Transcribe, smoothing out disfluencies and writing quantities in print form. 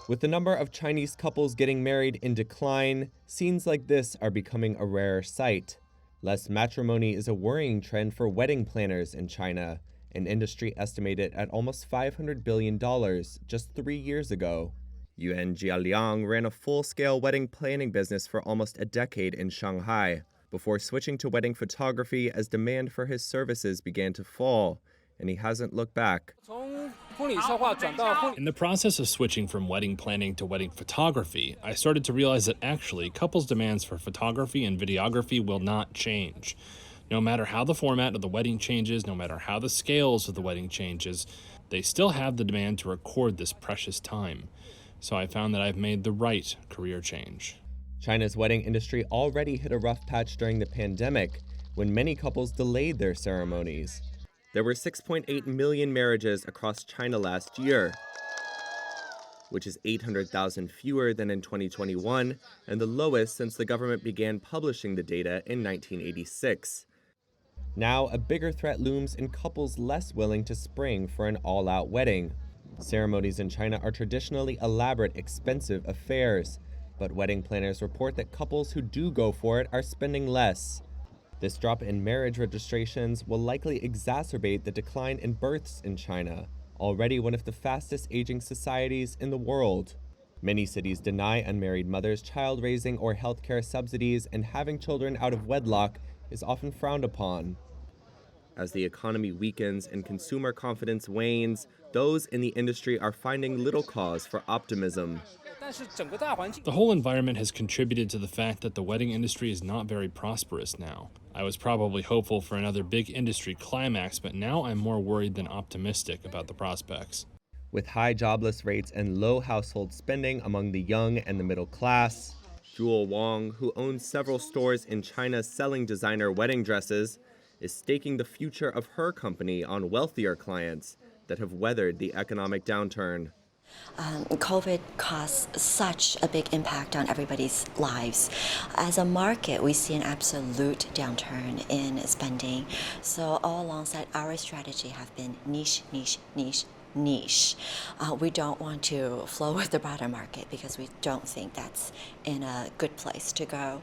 With the number of Chinese couples getting married in decline, scenes like this are becoming a rarer sight. Less matrimony is a worrying trend for wedding planners in China, an industry estimated at almost $500 billion just 3 years ago. Yuan Jialiang ran a full-scale wedding planning business for almost a decade in Shanghai, before switching to wedding photography as demand for his services began to fall, and he hasn't looked back. In the process of switching from wedding planning to wedding photography, I started to realize that actually couples' demands for photography and videography will not change. No matter how the format of the wedding changes, no matter how the scales of the wedding changes, they still have the demand to record this precious time. So I found that I've made the right career change. China's wedding industry already hit a rough patch during the pandemic, when many couples delayed their ceremonies. There were 6.8 million marriages across China last year, which is 800,000 fewer than in 2021 and the lowest since the government began publishing the data in 1986. Now, a bigger threat looms in couples less willing to spring for an all-out wedding. Ceremonies in China are traditionally elaborate, expensive affairs, but wedding planners report that couples who do go for it are spending less. This drop in marriage registrations will likely exacerbate the decline in births in China, already one of the fastest aging societies in the world. Many cities deny unmarried mothers child raising or healthcare subsidies, and having children out of wedlock is often frowned upon. As the economy weakens and consumer confidence wanes, those in the industry are finding little cause for optimism. The whole environment has contributed to the fact that the wedding industry is not very prosperous now. I was probably hopeful for another big industry climax, but now I'm more worried than optimistic about the prospects. With high jobless rates and low household spending among the young and the middle class, Jewel Wang, who owns several stores in China selling designer wedding dresses, is staking the future of her company on wealthier clients that have weathered the economic downturn. COVID caused such a big impact on everybody's lives. As a market, we see an absolute downturn in spending. So all alongside, our strategy have been niche, niche, niche, niche. We don't want to flow with the broader market because we don't think that's in a good place to go.